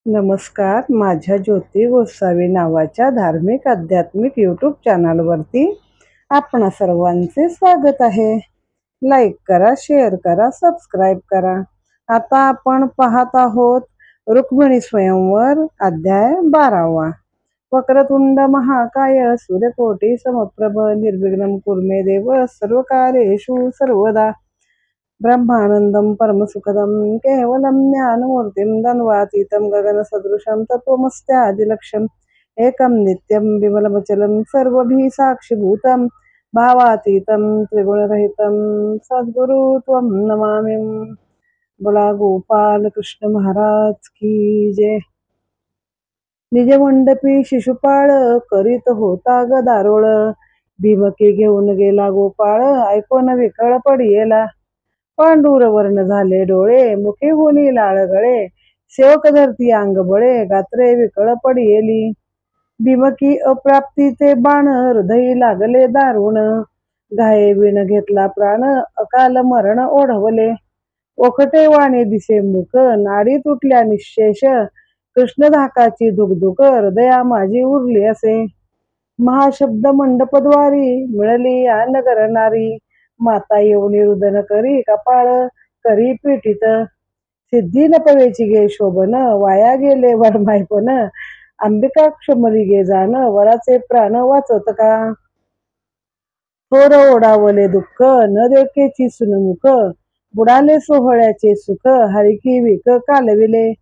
नमस्कार. माझ्या ज्योती गोसावी नावाच्या धार्मिक आध्यात्मिक यूट्यूब चॅनलवरती आपणा सर्वांचे स्वागत आहे. लाईक करा, शेअर करा, सबस्क्राईब करा. आता आपण पाहत आहोत रुक्मिणी स्वयंवर अध्याय 12वा. वक्रतुंड महाकाय सूर्यकोटी समप्रभ निर्विघ्नं कुर्मे देव सर्वकार्येषु सर्वदा. ब्रह्मानंदं परमसुखदं केवलं ज्ञानमूर्तिं दन्वातीतं गगनसदृशं तत्त्वमस्यादिलक्ष्यम् एकं नित्यं विमलमचलं सर्वभिः साक्षिभूतं भावातीतं त्रिगुणरहितं सद्गुरु त्वं नमामि. बोला गोपाल कृष्ण महाराज की जय. निजमंडपी शिशुपाळ करीत होता गदारोळ, भीमकी घेऊन गेला गोपाळ ऐकून विकळ पडियेला. पांडुर वर्ण झाले डोळे, मुखे होनी लाळ गळे, सेवक धरती अंग बळे, गात्रे विकळ पडियेली. भीमकी अप्राप्तीचे बाण हृदयी लागले दारुण, घाये विण घेतला प्राण अकाल मरण ओढवले. ओखटे वाणे दिसे मुख, नाडी तुटल्या निशेष, कृष्ण धाकाची धुकधुक हृदया माझी उरली असे. महाशब्द मंडपद्वारी मिळली या नगर नारी, माता येऊन रुदन करी कपाळ करी पीठित. सिद्धी न पवेची गे शोभन, वाया गेले वरमायपण, अंबिका क्षमली गे जाण, वराचे प्राण वाचवत का. थोर ओढावले दुःख, न देखेची सुनमुख, बुडाले सोहळ्याचे सुख, हरिकी विक कालविले.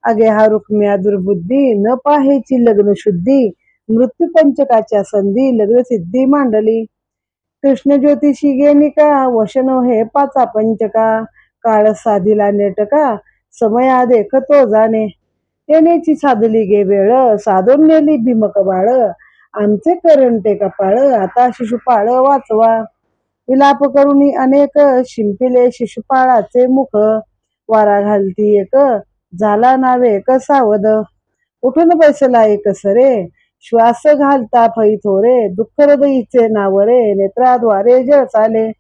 अगे हा रुक्म्या दुर्बुद्धी, न पाहेची लग्न शुद्धी, मृत्यू पंचकाच्या संधी लग्न सिद्धी मांडली. कृष्ण ज्योतिषी गेनिका, वशन हे पाचा पंचका, काळ साधिला नेटका, समया देखतो जाणे. येण्याची साधली गे वेळ, साधून नेली भीमक बाळ, आमचे करंटे कपाळ, आता शिशुपाळ वाचवा. विलाप करुणी अनेक, शिंपिले शिशुपाळाचे मुख, वारा घालती एक, झाला नावे एक सावध. उठून बैसला एक सरे, श्वास घालता फई थोरे, दुःख हृदयीचे नावरे, नेत्राद्वारे जळ चाले.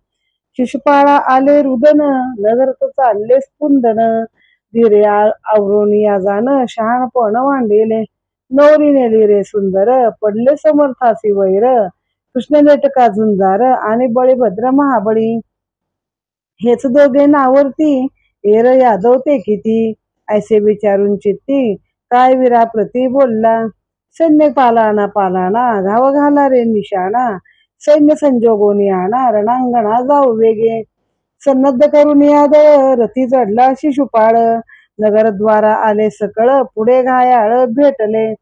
शिशुपाळा आले रुदन, नजरत चालले स्पुंदन, धीरे आवरून या जाण, शहाणपण वांडिले. नवरी नेली रे सुंदर, पडले समर्थासी वैर, कृष्ण नेटका झुंजार आणि बळीभद्र महाबळी. हेच दोघे नावरती, एर यादव ते किती, ऐसे विचारून चित्ती, काय विराप्रती बोलला. सैन्य पालाना पालाना, घाव घाला रे निशाणा, सैन्य संजोगोनी आणा, रणांगणा जाऊ वेगे. सन्नद्ध करून यादळ, रथी चढला शिशुपाळ, नगरद्वारा आले सकळ, पुढे घायाळ भेटले.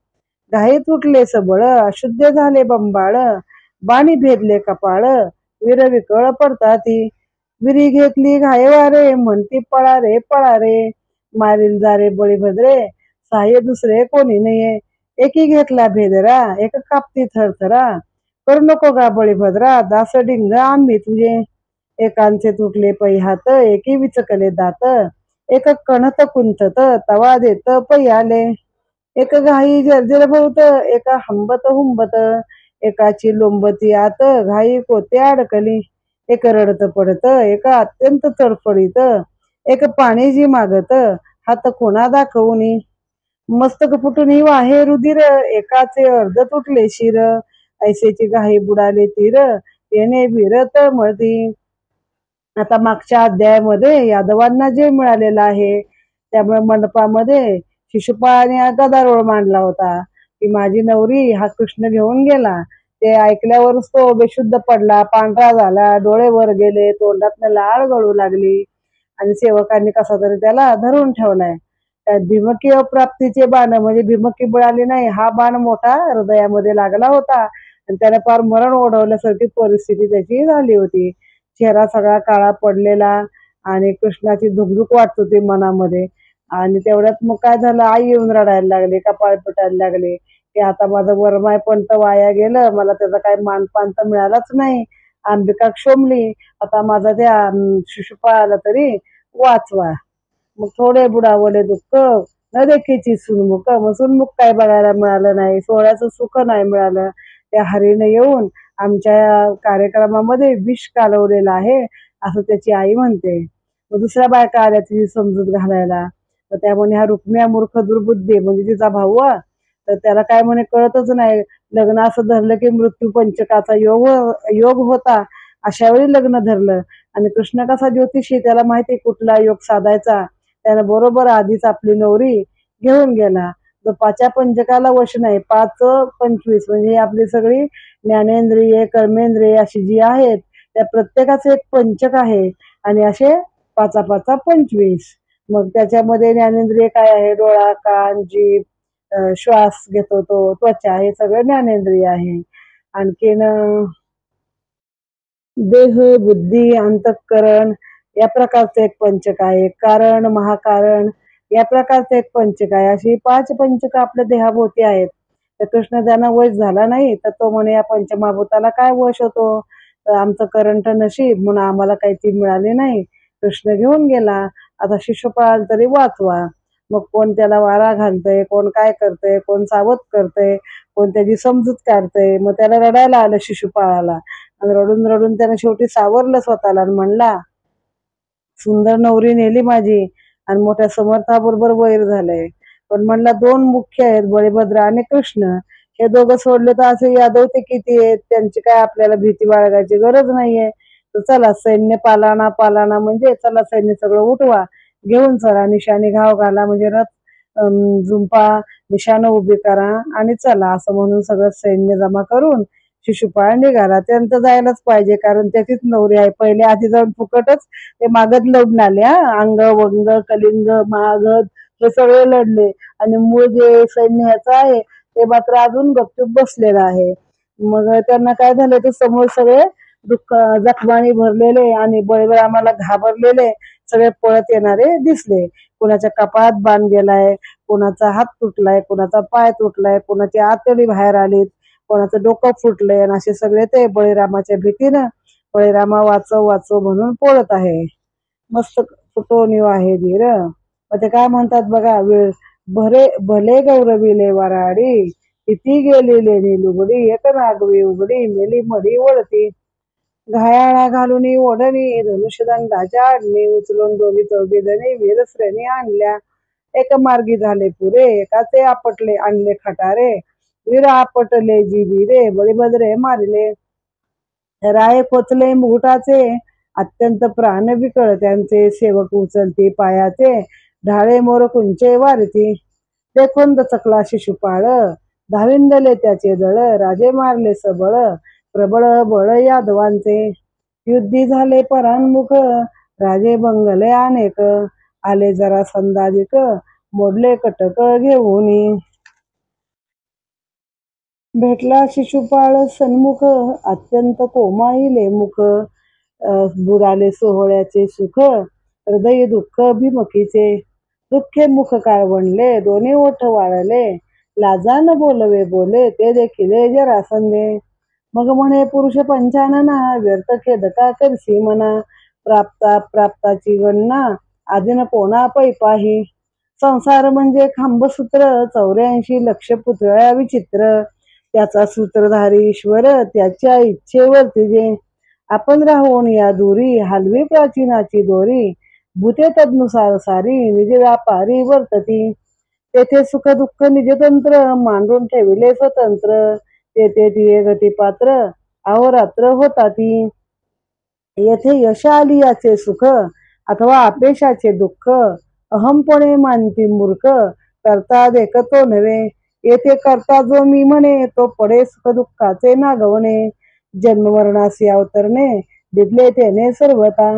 घाई तुटले सबळ, अशुद्ध झाले बंबाळ, बाणी भेदले कपाळ, वीर विकळ पडताती. विरी घेतली घायवारे, म्हणती पळा रे, मारील जारे बळीभद्रे, सहाय्य दुसरे कोणी नये. एकी घेतला भेदरा, एक कापती थरथरा, करू नको गा बळीभद्रा, दास डिंग आम्ही तुझे. एकांचे तुटले पै हात, एकी विचकले दात, एक कणत कुंतत, तवा देत पै आले. एक घाई जर्जर भोवत, एका हंबत हुंबत, एकाची लोंबती आत, घाई कोते अडकली. एक रडत पडत, एक अत्यंत तडफडीत, एक पाणी मागत, हात कोणा दाखवूनी. मस्तक फुटून वाहे रुधिर, एकाचे अर्ध तुटले शिर, ऐसेची घाई बुडाले तीर, येणे वीर तळमळती. आता मागच्या अध्यायामध्ये यादवांना जे मिळालेलं आहे, त्यामुळे मंडपामध्ये शिशुपाळाने गदारोळ मांडला होता की माझी नवरी हा कृष्ण घेऊन गेला. ते ऐकल्यावरच तो बेशुद्ध पडला, पांढरा झाला, डोळे वर गेले, तोंडातनं लाळ गळू लागली आणि सेवकांनी कसा तरी त्याला धरून ठेवलाय. त्यात भीमकी अप्राप्तीचे बाण, म्हणजे भीमकी मिळाली नाही हा बाण मोठा हृदयामध्ये लागला होता आणि त्याने फार मरण ओढवल्यासारखी परिस्थिती त्याची झाली होती. चेहरा सगळा काळा पडलेला आणि कृष्णाची धुकधुक वाटत होती मनामध्ये. आणि तेवढ्यात मग काय झालं, आई येऊन रडायला लागली, कपाळ पिटायला लागले की आता माझं वरमाय पण तर वाया गेलं, मला त्याचा काही मानपान तर मिळालाच नाही, अंबिका क्षोमली, आता माझा त्या शिशुपाळाला तरी वाचवा. मग थोडे बुडावले दुःख, न देखीची सुनमुख, मग सुनमुख काय बघायला मिळालं नाही, सोहळ्याचं सुख नाही मिळालं. त्या हरीने येऊन आमच्या कार्यक्रमामध्ये विष कालवलेलं आहे असं त्याची आई म्हणते. मग दुसऱ्या बायका आल्या तिची समजूत घालायला. तर त्या म्हणे हा रुक्मिया मूर्ख दुर्बुद्धी म्हणजे तिचा भाऊ तर त्याला काय म्हणे कळतच नाही. लग्न असं धरलं की मृत्यू पंचकाचा योग होता, अशा वेळी लग्न धरलं. आणि कृष्ण कसा ज्योतिषी, त्याला माहिती कुठला योग साधायचा. त्यानं बरोबर आधीच आपली नवरी घेऊन गेला. तर पाच्या पंचकाला वश नाही. 5-25 म्हणजे आपली सगळी ज्ञानेंद्रिये कर्मेंद्रिये अशी जी आहेत त्या प्रत्येकाचे एक पंचक आहे. आणि असे 5-5-25. मग त्याच्यामध्ये ज्ञानेंद्रिय काय आहे? डोळा, कान, जीभ, श्वास घेतो तो, त्वचा, हे सगळं ज्ञानेंद्रिय आहे. आणखीन देह, बुद्धी, अंतःकरण या प्रकारचं एक पंचक आहे. कारण, महाकारण या प्रकारचं एक पंचक आहे. अशी 5 पंचक आपल्या देहाभोवती आहेत. तर कृष्ण त्यांना वश झाला नाही, तर तो म्हणे या पंचमहाभूताला काय वश होतो? तर आमचं करंट नशीब म्हणून आम्हाला काही ती मिळाली नाही. कृष्ण घेऊन गेला. आता शिशुपाल तरी वाचवा. मग कोण त्याला वारा घालतंय, कोण काय करतंय, कोण सावध करतंय, कोण त्याची समजूत काढतंय. मग त्याला रडायला आलं शिशुपाळाला. आणि रडून रडून त्यानं शेवटी सावरलं स्वतःला आणि म्हणला, सुंदर नवरी नेली माझी आणि मोठ्या समर्थाबरोबर वैर झालंय. पण म्हणला 2 मुख्य आहेत, बळीभद्र आणि कृष्ण. हे दोघं सोडले तर असे यादव ते किती आहेत, त्यांची काय आपल्याला भीती बाळगायची गरज नाहीये. तर चला सैन्य पालाना म्हणजे चला सैन्य सगळं उठवा, घेऊन चला, निशाणी घाव घाला म्हणजे रथ जुंपा, निशाणं उभी करा आणि चला, असं म्हणून सगळं सैन्य जमा करून शिशुपाळ निघाला. त्यांचं जायलाच पाहिजे, कारण त्याचीच नवरी आहे. पहिले आधी जाऊन फुकटच ते मागत लढून आले. अंग वंग कलिंग महागत हे सगळे लढले. आणि मूळ जे सैन्य ह्याचं आहे ते मात्र अजून गपचूप बसलेलं आहे. मग त्यांना काय झालं, ते समोर सगळे दुःख जखमाने भरलेले आणि बळीरामाला घाबरलेले सगळे पळत येणारे दिसले. कोणाच्या कपाळात बाण गेलाय, कोणाचा हात तुटलाय, कोणाचा पाय तुटलाय, कोणाची आतडी बाहेर आलीत, कोणाचं डोकं फुटलंय. आणि असे सगळे ते बळीरामाच्या भीतीनं बळीरामा वाचव वाचव म्हणून पळत आहे. मस्त फुटोनीव आहे धीर. मग ते काय म्हणतात बघा, भले गौरविले वराडी, किती गेली लेणी लुगडी, एक नागवी उघडी, मेली मडी वळती. घायाळा घालून ओढणी, धनुष्यदंडाच्या आडणी, उचलून दोघी चौघी जणी वीरश्रेणी आणल्या. एक मार्गी झाले पुरे, एकाचे आपटले आणले खटारे, वीर आपटले जी वीरे, बळीभद्रे मारिले. राय खोचले मुकुटाचे, अत्यंत प्राण विकळ त्यांचे, सेवक उचलती पायाचे, ढाळे मोर कुंचे वारती. देखून दचकला शिशुपाळ, धाविंदले त्याचे दळ, राजे मारले सबळ, प्रबळ बळ यादवांचे. युद्धी झाले परांमुख, राजे बंगले अनेक, आले जरा संदाजिक, मोडले कटक घेऊनी. भेटला शिशुपाळ सन्मुख, अत्यंत कोमाईले मुख, बुडाले सोहळ्याचे सुख, हृदय दुःख अभिमुखीचे. दुःखे मुख काळवणले, दोन्ही ओठ वाळले, लाजान बोलवे बोले, ते देखिले जरासंधे. मग म्हणे पुरुष पंचानना, व्यर्थ खेद का करसी मना, प्राप्ताची गणना, आदिन कोणा पैपाही. संसार म्हणजे खांबसूत्र, 84 लक्ष पुतळ्या विचित्र, त्याचा सूत्रधारी ईश्वर, त्याच्या इच्छेवर तिजे. आपण राहून या दूरी, हलवी प्राचीनाची दोरी, भूते तदनुसार सारी, निज व्यापारी वर्तती. तेथे सुख दुःख निजतंत्र, मांडून ठेविले स्वतंत्र, तेथे तिये गतिपात्र, अहोरात्र होता ती. येथे यश आली याचे सुख, अथवा अपेशाचे दुःख, अहमपणे मानती मूर्ख, करता देखतो नव्हे. येथे करता जो मी म्हणे, तो पडे सुख दुःखाचे नागवणे. जन्ममरणासी अवतरणे, दिदले तेने सर्वता.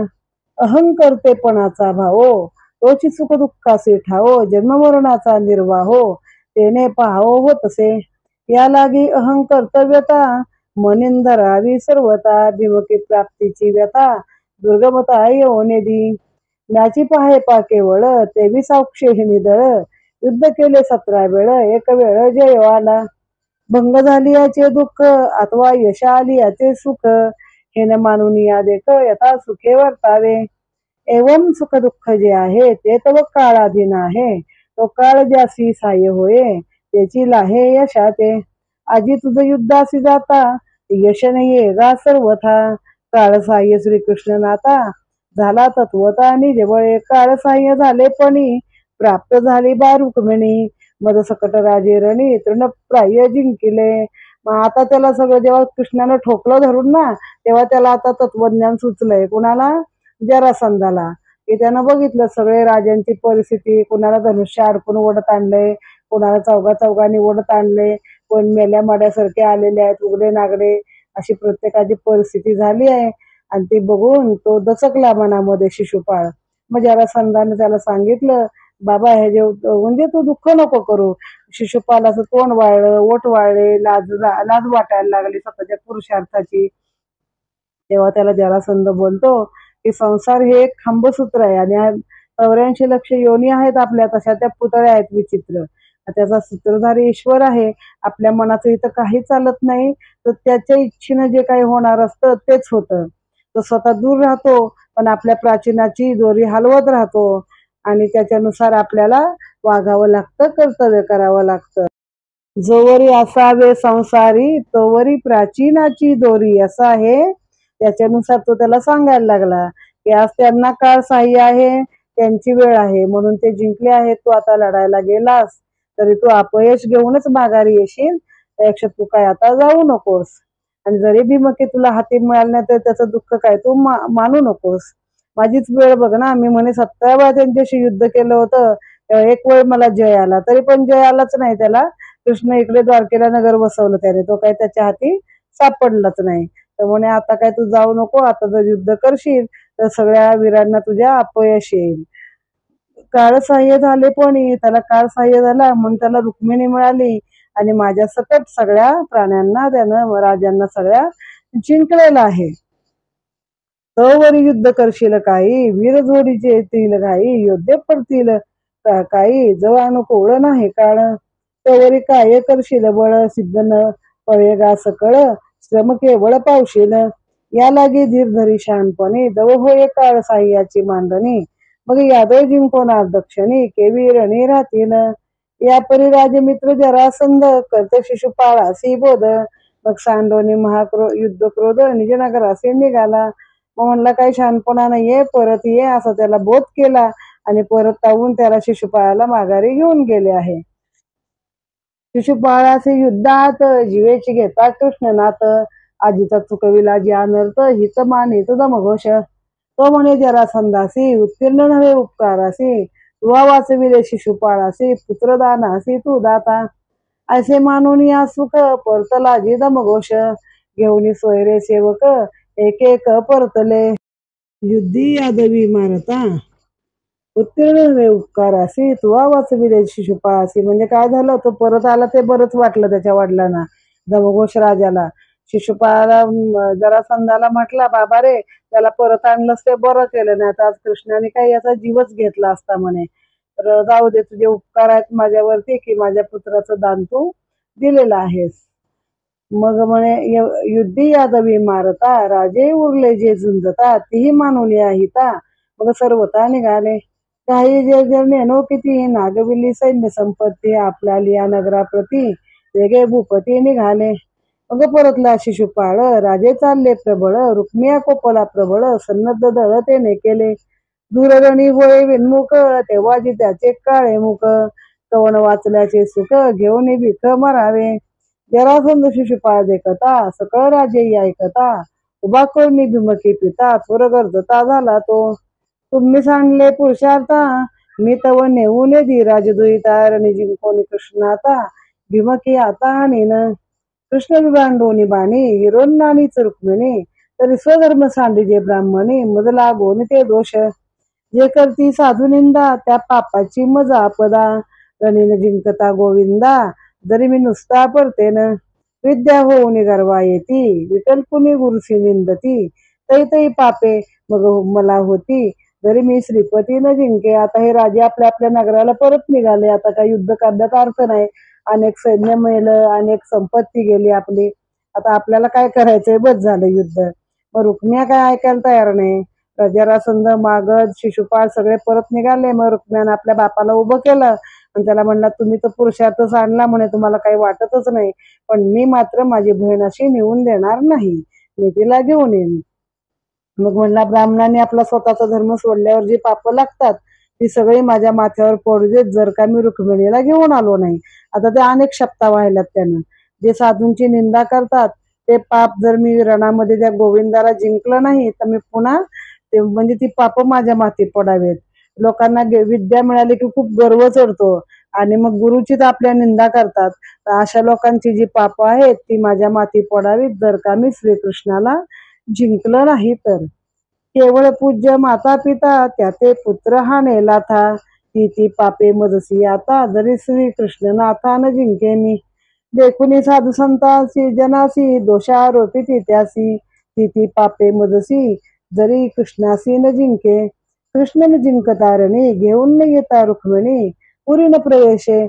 अहंकर्तेपणाचा भावो, तोची सुख दुःखासी ठावो, जन्ममरणाचा निर्वाहो, तेने पाहावो होतसे. या लागी अहंकर्तव्यता, मनीन धरावी सर्वता, भिवकी प्राप्तीची व्यथा, दुर्गमता येऊनेदी. ज्ञाची पाहे पा केवळ, तेवी साक्षी निदळ, युद्ध केले 17 वेळ, एक वेळ जय आला. भंग झाली याचे दुःख, अथवा यश आली याचे सुख, हे न मानून या देख यथा सुखे वर्तावे. एवं सुख दुःख जे आहे, ते तव काळाधीन आहे, तो काळ ज्यासी सहाय्य होये, त्याची लाहे यशाते. आजी तुझ युद्धासी जाता, यश नाही गा सर्वथा, काळ सहाय्य श्रीकृष्ण नाता, झाला तत्वता निज बळे. काळ सहाय्य झाले पणी, प्राप्त झाली बा रुक्मिणी, मद सकट राजे रणी तृणप्राय जिंकिले. मग आता त्याला सगळं जेव्हा कृष्णानं ठोकलं धरून ना, तेव्हा त्याला आता तत्वज्ञान सुचलंय. कुणाला? जरासंधाला. की त्यानं बघितलं सगळे राजांची परिस्थिती, कुणाला धनुष्य अडकून ओढत आणलंय, कुणाला चौघांनी ओढत आणले, कोण मेल्या माड्यासारखे आलेले आहेत, उघडे नागडे, अशी प्रत्येकाची परिस्थिती झाली आहे. आणि ती बघून तो दचकला मनामध्ये शिशुपाळ. मग जरासंधाने त्याला सांगितलं, बाबा हे जे म्हणजे तू दुःख नको करू. शिशुपालाचं तोंड वाळलं, ओठ वाळले, लाज वाटायला लागली स्वतःच्या पुरुषार्थाची. तेव्हा त्याला जरासंध बोलतो की संसार हे एक खांबसूत्र आहे आणि 84 लक्ष योनी आहेत आपल्या, तशा त्या पुतळ्या आहेत विचित्र. त्याचा सूत्रधारी ईश्वर आहे. आपल्या मनाचं इथं काही चालत नाही, तर त्याच्या इच्छेनं जे काही होणार असतं तेच होतं. तो स्वतः दूर राहतो, पण आपल्या प्राचीनाची दोरी हलवत राहतो आणि त्याच्यानुसार आपल्याला वागावं लागतं, कर्तव्य करावं लागतं. जोवरी असावे संसारी तोवरी प्राचीनाची दोरी, असं आहे. त्याच्यानुसार तो त्याला सांगायला लागला की आज त्यांना काळ साह्य आहे, त्यांची वेळ आहे, म्हणून ते जिंकले आहेत. तू आता लढायला गेलास तरी तू अपयश घेऊनच माघारी येशील. त्यापेक्षा तू काय आता जाऊ नकोस. आणि जरी भीमके तुला हाती मिळालं नाही तर त्याचं दुःख काय तू मानू नकोस. माझीच वेळ बघ ना, मी म्हणे 17 वेळा त्यांच्याशी युद्ध केलं होतं, एक वेळ मला जय आला, तरी पण जय आलाच नाही त्याला. कृष्ण इकडे द्वारकेला नगर बसवलं त्याने, तो काही त्याच्या हाती सापडलाच नाही. तर म्हणे आता काय तू जाऊ नको, आता जर युद्ध करशील तर सगळ्या वीरांना तुझ्या अपयश येईल. काळ सहाय्य झाले, पण त्याला काळ सहाय्य झाला म्हणून त्याला रुक्मिणी मिळाली आणि माझ्या सकट सगळ्या प्राण्यांना त्यानं राजांना सगळ्या जिंकलेलं आहे. तोवरी युद्ध करशील काही, वीर जोडीचे येतील घाई, योद्धे पडतील काही, जवा नको नाही काळ, तोवरी काय करशील बळ, सिद्ध न पळेगा सकळ, श्रम केवळ पावशील, या लागे धीर धरी शहाणपणी, दव होय काळ साह्याची मांडणी, मग यादव जिंकवणार दक्षिणी, केवी रणी राहतील, या परी राजमित्र जरासंध, करते शिशुपाळासी बोध, मग सांडोनी युद्ध क्रोध निज नगरासी निघाला. मग म्हणला काही शहाणपणा नाहीये, परत ये, असा त्याला बोध केला आणि परत जाऊन त्याला शिशुपाळाला माघारी घेऊन गेले आहे. शिशुपाळाचे युद्धात जीवेची घेता कृष्णनाथ, आजीचा चुकविला जी अनर्थ, हिच मानित दमघोष, तो म्हणे जरासंधासी, उत्तीर्ण नव्हे उपकारासी, तुवा वाचविले शिशुपाळासी, पुत्रदानासी तू दाता, असे मानून या सुख, परतला जी दमघोष, घेऊन सोयरे सेवक एक एक परतले, युद्धी यादवी मारता, उत्तीर्ण नव्हे उपकारासी, तुवा वाचविले शिशुपाळासी. म्हणजे काय झालं, तो परत आला ते बरंच वाटलं त्याच्या वडिलांना, दमघोष राजाला. शिशुपाळाला जरासंधाला म्हटला, बाबा रे, त्याला परत आणलंस ते बरं केलं, नाही तर आज कृष्णाने काही याचा जीवच घेतला असता म्हणे. तर जाऊ दे, तुझे उपकार आहेत माझ्यावरती की माझ्या पुत्राचं दान तू दिलेलं आहेस. मग म्हणे युद्धी यादवी मारता, राजे उरले जे झुंजता, तीही मानून या हिता, मग सर्वता निघाले. काही जर नेनो किती, नागविली सैन्य संपत्ती, आपल्या लिया नगराप्रती वेगळे भूपती निघाले. मग परतला शिशुपाळ, राजे चालले प्रबळ, रुक्मिया कोपला प्रबळ, सन्नद्ध दळ तेने केले, दूरगणी होय विन्मुख, तेव्हाची त्याचे काळे मुख, कवन वाचल्याचे सुख, घेऊन भीक मरावे. जरासंध शिशुपाळ देखता, सकळ राजे ऐकता, उभा करून भीमकी पिता, थोर गरजता झाला तो, तुम्ही सांडले पुरुषार्था, मी तव नेऊन दी राजदुईता, रणी जिंकोनी कृष्णाता, भीमकी आता आणीन, कृष्ण विभांडोनी बाणी, हिरोन्नानीच रुक्मिणी, तरी स्वधर्म सांडिजे ब्राह्मणी, मज लागोनी ते दोष, जे करती साधू निंदा, त्या पापाची मजा आपदा, रणीन जिंकता गोविंदा, जरी मी नुसता परतेन, विद्या होऊन गर्वा येती, विठ्ठल कुणी गुरुसी निंदती, तै तै पापे मग मला होती, जरी मी श्रीपती न जिंके. आता हे राजे आपल्या आपल्या नगराला परत निघाले. आता काही युद्ध करण्यात अर्थ नाही, अनेक सैन्य मेलं, अनेक संपत्ती गेली आपली, आता आपल्याला काय करायचंय, बस झालं युद्ध. मग रुक्मिया काय ऐकायला तयार नाही. जरासंध, मागध, शिशुपाळ सगळे परत निघाले. मग रुक्मियानं आपल्या बापाला उभं केलं आणि त्याला म्हणला, तुम्ही तर पुरुषार्थच आणला म्हणे, तुम्हाला काही वाटतच नाही, पण मी मात्र माझी बहीण अशी नेऊन देणार नाही, मी तिला घेऊन येईन. मग म्हणला, ब्राह्मणाने आपला स्वतःचा धर्म सोडल्यावर जी पाप लागतात ती सगळी माझ्या माथ्यावर पडू देत, जर का मी रुक्मिणीला घेऊन आलो नाही. आता ते अनेक शपथा वाहिल्यात त्यानं. जे साधूंची निंदा करतात ते पाप जर मी रणामध्ये त्या गोविंदाला जिंकलं नाही तर मी पुन्हा ते म्हणजे ती पाप माझ्या माथी पडावेत. लोकांना विद्या मिळाली की खूप गर्व चढतो आणि मग गुरुचीच आपल्या निंदा करतात. तर अशा लोकांची जी पाप आहेत ती माझ्या माथी पडावीत, जर का मी श्रीकृष्णाला जिंकलं नाही तर. केवळ पूज्य माता पिता त्याचे पुत्र हा नेला था, ती पापे मजसी आता, जरी श्रीकृष्ण नाथा न जिंके मी. देखुनी साधू संतांसी जनासी दोषारोपिती त्यासी, ती पापे मजसी जरी कृष्णासी न जिंके. कृष्ण न जिंकतारणी घेऊन न येता रुक्मिणी, पुरी न प्रवेशे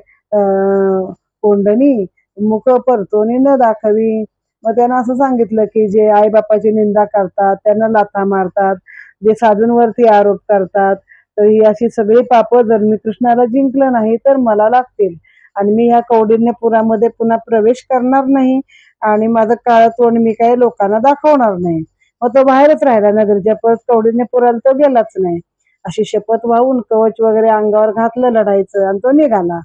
कोंडणी, मुख परतोनी न दाखवी. मग त्यानं असं सांगितलं की जे आई बापाची निंदा करतात, त्यांना लाथा मारतात, जे साधूंवरती आरोप करतात, तर ही अशी सगळी पापं जर मी कृष्णाला जिंकलं नाही तर मला लागतील आणि मी ह्या कौंडिण्यपुरामध्ये पुन्हा प्रवेश करणार नाही आणि माझं काळं तोंड मी काही लोकांना दाखवणार नाही. मग तो बाहेरच राहिला नगरीच्या, परत कौंडिण्यपुराला तो गेलाच नाही. अशी शपथ वाहून कवच वगैरे अंगावर घातलं लढायचं आणि तो निघाला.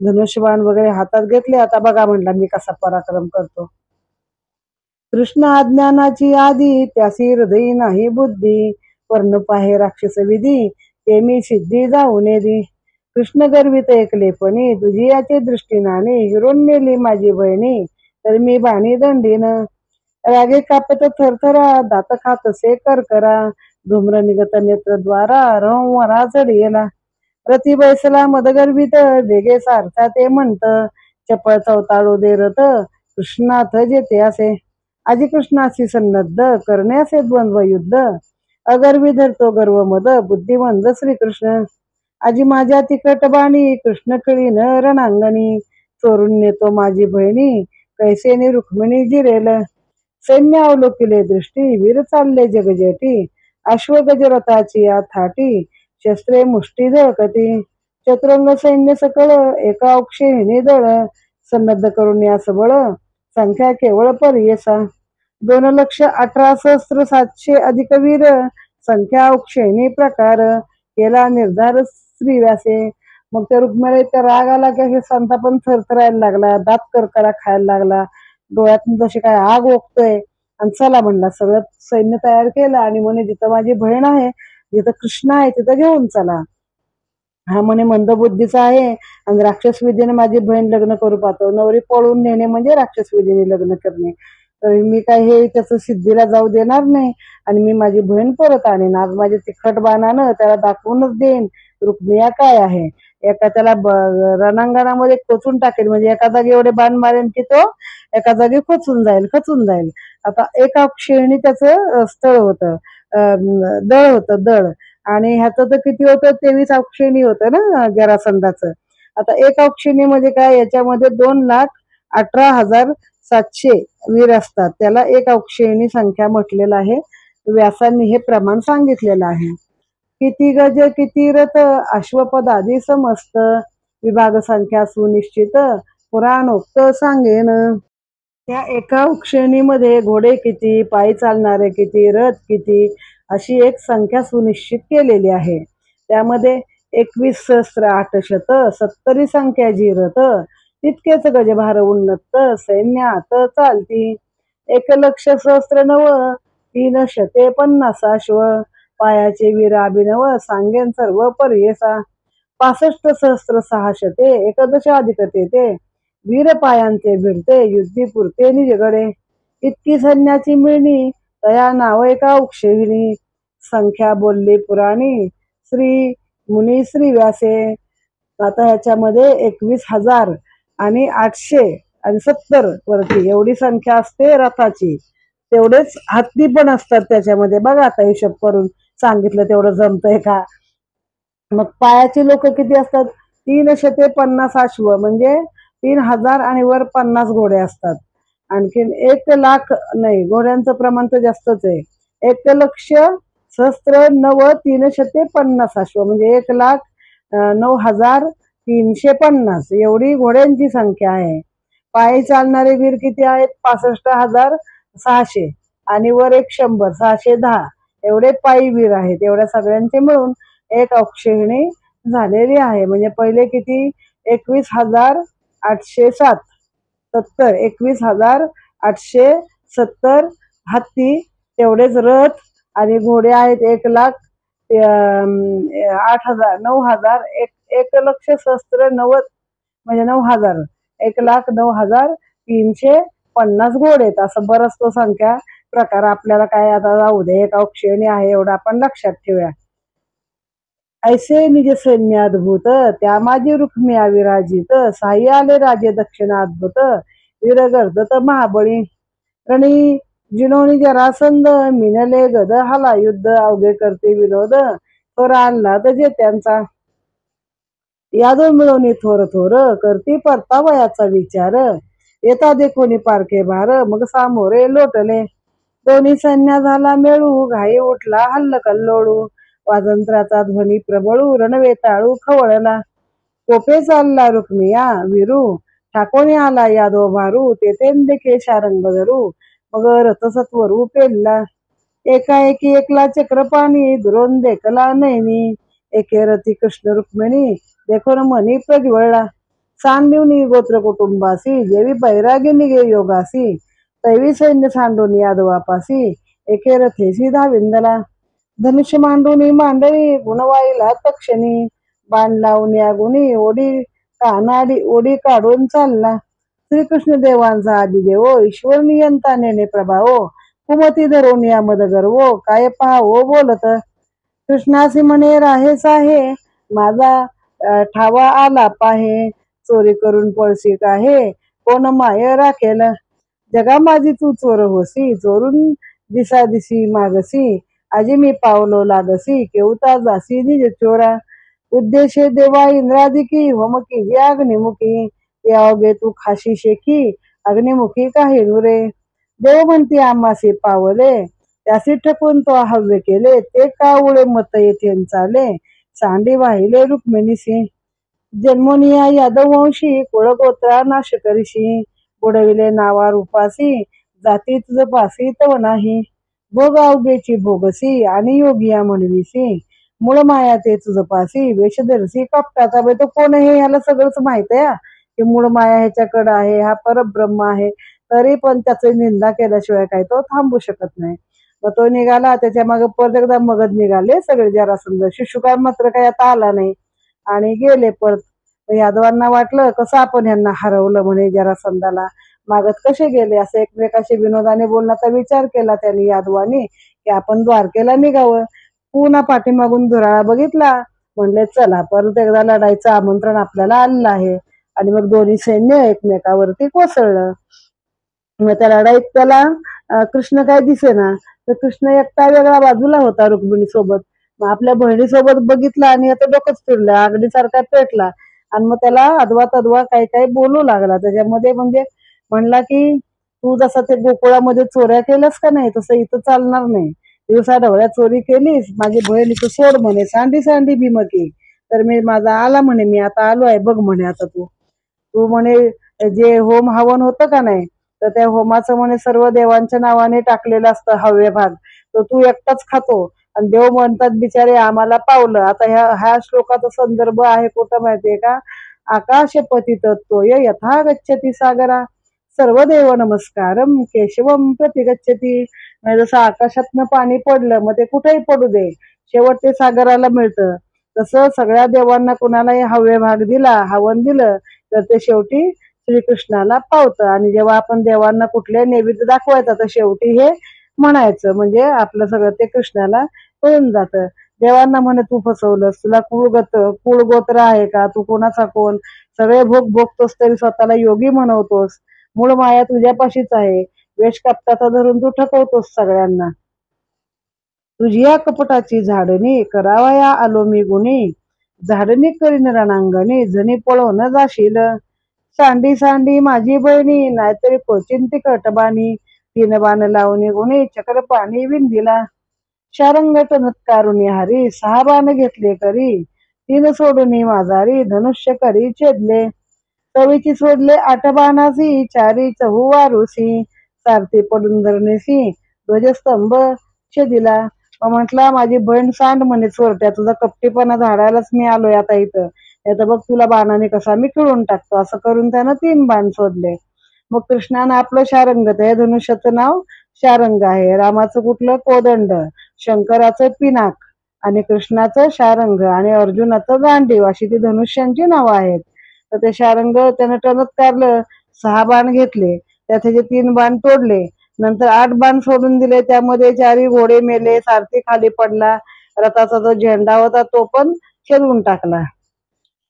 धनुष्यबाण वगैरे हातात घेतले. आता बघा म्हणला मी कसा पराक्रम करतो. कृष्ण अज्ञानाची आधी त्यासी हृदयी नाही बुद्धी, वर्ण पाहे राक्षस विधी ते मी सिद्धी जाऊन दी. कृष्ण गर्वित एकलेपणी तुझी याची दृष्टी नाणी, हिरून नेली माझी बहिणी तर मी बाणी दंडीन. रागे कापत थरथरा दात खातसे करकरा, धूम्र निगत नेत्रद्वारा रंवरा चढीला. रती बैसला मदगर्भित वेगे सारथा ते म्हणत, चपळ चवताळू दे रथ कृष्णाथ जेते असे. आजी कृष्णाशी सन्नद्ध करण्याचे द्वंद्व युद्ध, अगर्वी धरतो गर्व मद बुद्धिमंद श्रीकृष्ण. आजी माझ्या तिखट बाणी कृष्ण कळीन रणांगणी, चोरून नेतो माझी बहिणी कैसेने रुक्मिणी जिरेल. सैन्य अवलोकिले दृष्टी वीर चालले जगजेटी, अश्व गजरथाची या थाटी शस्त्रे मुष्टी झळकती. चतुरंग सैन्य सकळ एका औक्षेहिणी दळ, सन्नद्ध करून या सबळ संख्या केवळ पर्येसा. 2,18,700 अधिक वीर संख्या औक्षेहिणी प्रकार, केला निर्धार श्रीव्यासे. मग त्या रुक्मिणीला इतका राग आला की असे संतापन थरथरायला लागला, दात करकरा खायला लागला, डोळ्यातून जशी काय आग ओकतोय. आणि चला म्हणला, सगळं सैन्य तयार केलं आणि म्हणे जिथं माझी बहीण आहे, जिथं कृष्ण आहे तिथं घेऊन चला. हा म्हणे मंदबुद्धीचा आहे आणि राक्षस विधीने माझी बहीण लग्न करू पाहतो. नवरी पळून नेणे म्हणजे राक्षस विधीने लग्न करणे. तर मी काय हे त्याचं सिद्धीला जाऊ देणार नाही आणि मी माझी बहीण परत आणेन. आज माझ्या तिखट बाणानं त्याला दाखवूनच देईन रुक्मिया काय आहे. एका त्याला रणांगणामध्ये खोचून टाकेल, म्हणजे एका जागी एवढे बाण मारेन की तो एका जागी खचून जाईल. आता एका क्षणी त्याचं स्थळ होतं, दळ होतं दळ, आणि ह्याचं तर किती होतं, 23 अक्षिणी होतं ना जरासंधाचं. आता एक अक्षिणीमध्ये काय, याच्यामध्ये 2,18,700 वीर असतात, त्याला एक अक्षिणी संख्या म्हटलेलं आहे. व्यासांनी हे प्रमाण सांगितलेलं आहे. किती गज किती रथ अश्वपदादी समस्त, विभाग संख्या सुनिश्चित पुराणोक्त सांगेन. त्या एका उक्षणीमध्ये घोडे किती, पायी चालणारे किती, रथ किती, अशी एक संख्या सुनिश्चित केलेली आहे. त्यामध्ये 21,800 70 संख्या जी रथ, तितकेच गजभार उन्नत सैन्यात चालती. 1,00,000 350 अश्व, पायाचे वीर अभिनव सांगेन सर्व पर्येसा. 65,600 एकदशाधिकते ते, वीर पायांचे भिडते युद्धी पुरते निजगडे. इतकी सैन्याची मिळणी तया नाव एका उक्षेहिणी, संख्या बोलली पुराणी श्री मुनी श्री व्यासे. आता ह्याच्यामध्ये 21,000 आणि 800 आणि 70 वरती एवढी संख्या असते रथाची. तेवढेच हत्ती पण असतात त्याच्यामध्ये. बघा आता हिशोब करून सांगितलं तेवढं जमतंय का. मग पायाची लोक किती असतात, 350 अश्व म्हणजे 3,000 आणि वर 50 घोडे असतात. आणखीन 1,00,000 नाही, घोड्यांचं प्रमाण तर जास्तच आहे. 1,00,000,9,350 अश्व म्हणजे 1,09,350 एवढी घोड्यांची संख्या आहे. पायी चालणारे वीर किती आहेत, 65,600 आणि वर 100 610 एवढे पायी वीर आहेत. एवढ्या सगळ्यांचे मिळून एक औक्षहिणी झालेली आहे. म्हणजे पहिले किती 21,807 21,870 हत्ती, तेवढेच रथ आणि घोडे आहेत 1,00,000 8,000 9,000 1,00,000 सहस्त्र 90 म्हणजे 9,000 1,09,350 घोडे आहेत. असं बरंच तो संख्या प्रकार आपल्याला काय आता जाऊ दे, एक औक्षणी आहे एवढं आपण लक्षात ठेवूया. ऐसे निज सैन्य अद्भुत त्या माझी रुक्मी अविराजित, साई आले राजे दक्षिणाद्भुत वीर गर्जत महाबळी रणी जिनोनी जरासंध मिनले गद हाला युद्ध अवघे करते विनोद थोर आल्हाद जे त्यांचा यादो मिळवणी थोर थोर करती परतावयाचा विचार येता देखोनी पारखे भार मग सामोरे लोटले दोन्ही सैन्या झाला मेळू घाई उठला हल्ल कल्लोळू वाजंत्र्याचा ध्वनी प्रबळू रणवेताळू खवळला कोपे चालला रुक्मिया विरू ठाकोणी आला यादव भारू तेथे देखे शारंग धरू मग रथसत्वरू पेलला एकाएकी एकला चक्रपाणी दुरोन देखला नैनी एके रथी कृष्ण रुक्मिणी देखोन मनी प्रज्वळला सांडिवनी गोत्र कुटुंबासी जेवी बैरागी निगे योगासी दैवी सैन्य सांडून यादवापासी एके रथेसी धाविंदला धनुष्य मांडूनी मांडणी गुणवाईला तक्षणी बाण लावून या गुणी ओढी कानाडी ओढी काढून चालला श्रीकृष्ण देवांचा आदिदेव ईश्वर नियंता नेने प्रभावो कुमती धरून या मद गर्वो काय पाहावो बोलत कृष्णासी म्हणे राहे साहे माझा ठावा आला पाहे चोरी करून पळशी काहे कोण माय राखेल जगा माझी तू चोर होसी चोरून दिसा दिसी मागसी आजी मी पावलो लागसी केवता जासी निज चोरा उद्देशे देवा इंद्रादिकी होमकी जे अग्निमुखी ते अवघे तू खाशी शेकी अग्निमुखी काही नुरे देव म्हणती आम्हासी पावले त्यासी ठकून तो हव्य केले ते कावळे मत येथे चाले सांडी वाहिले रुक्मिणीसी जन्मोनिया यादव वंशी कुळगोत्रा नाश करीशी बुडविले नावा रूपासी जाती तुझ पासी तव नाही भोग अवघेची भोगसी आणि योगिया म्हणवीसी मूळ माया ते तुझ पासी वेशधरसी कपटाचा बाई तो कोण आहे ह्याला सगळंच माहित आहे की मूळ माया ह्याच्याकडे आहे हा परब्रह्म आहे तरी पण त्याची निंदा केल्याशिवाय काही तो थांबू शकत नाही मग तो निघाला त्याच्या मागे परत एकदा मगध निघाले सगळे जरासंध शिशुकार मात्र काही आता आला नाही आणि गेले परत यादवांना वाटलं कसं आपण ह्यांना हरवलं म्हणे जरासंधाला मागत कसे गेले असे एकमेकाशी विनोदाने बोलण्याचा विचार केला त्यांनी यादवानी की आपण द्वारकेला निघावं पुन्हा पाठीमागून धुराळा बघितला म्हणले चला परत एकदा लढाईचं आमंत्रण आपल्याला आलेलं आहे आणि मग दोन्ही सैन्य एकमेकावरती कोसळलं मग त्या लढाईत त्याला कृष्ण काय दिसेना तर कृष्ण एकटा वेगळा बाजूला होता रुक्मिणी सोबत मग आपल्या बहिणीसोबत बघितला आणि आता डोकंच फिरलं आगडीसारखा पेटला आणि मग त्याला अदवा तदवा काही काही बोलू लागला त्याच्यामध्ये म्हणजे म्हणला की तू जसं ते गोकुळामध्ये चोऱ्या केल्यास का नाही तसं इथं चालणार नाही दिवसा ढवळ्या चोरी केलीस माझी बहीण इथं सोड म्हणे सांडी सांडी भीमकी तर मी माझा आला म्हणे मी आता आलो आहे बघ म्हणे आता तू तू म्हणे जे होम हवन होतं का नाही तर त्या होमाचं म्हणे सर्व देवांच्या नावाने टाकलेलं असतं हव्य भाग तो तू एकटाच खातो आणि देव म्हणतात बिचारे आम्हाला पावलं आता ह्या श्लोकाचा संदर्भ आहे कुठं माहितीये का आकाश पती तत्वय यथा गच्छती सागरा सर्व देव नमस्कारम केशवम प्रति गच्छती जसं आकाशातनं पाणी पडलं मग ते कुठेही पडू दे शेवट ते सागराला मिळतं तसं सगळ्या देवांना कुणालाही हव्य भाग दिला हवन दिलं तर ते शेवटी श्रीकृष्णाला पावतं आणि जेव्हा आपण देवांना कुठले नैवेद्य दाखवायचं तर शेवटी हे म्हणायचं म्हणजे आपलं सगळं ते कृष्णाला कळून जातं देवांना म्हणे तू फसवलंस तुला कुळगोत्र आहे का तू कोणाचा कोण सगळे भोग भोगतोस तरी स्वतःला योगी म्हणवतोस मूळ माया तुझ्यापाशीच आहे वेश कपटाचा धरून तू ठकवतोस सगळ्यांना तुझी या कपटाची झाडणी करावया आलो मी गुणी झाडणी करीन रणांगणी जणी पळवून जाशील सांडी सांडी माझी बहिणी नाहीतरी कोचिन ती कटबाणी तीन बाण लावणी गुणी चक्र पाणी विंदिला शारंगट नत्कारुणी हरी 6 बाण घेतले करी तीन सोडून माझारी धनुष्य करी छेदले चवीची सोडले 8 बाणासी चारी चहू वारुसी सारथी पडून धरणेसी ध्वजस्तंभ छेदिला मग म्हटलं माझी बहीण सांड म्हणे चोरट्या, तुझा कपटीपणा झाडायलाच मी आलोय आता इथं. नाही तर बघ तुला बाणाने कसा मी खिळून टाकतो. असं करून त्यानं 3 बाण सोडले. मग कृष्णानं आपलं शारंग, ते धनुष्याचं नाव शारंग आहे. रामाचं कुठलं कोदंड, शंकराचं पिनाक आणि कृष्णाचं शारंग आणि अर्जुनाचं गांडीव, अशी ती धनुष्यांची नावं आहेत. तर ते शारंग त्यानं चमत्कारलं, 6 बाण घेतले, त्यात त्याचे 3 बाण तोडले, नंतर 8 बाण सोडून दिले. त्यामध्ये 4 घोडे मेले, सारथी खाली पडला, रथाचा जो झेंडा होता तो पण छेदून टाकला.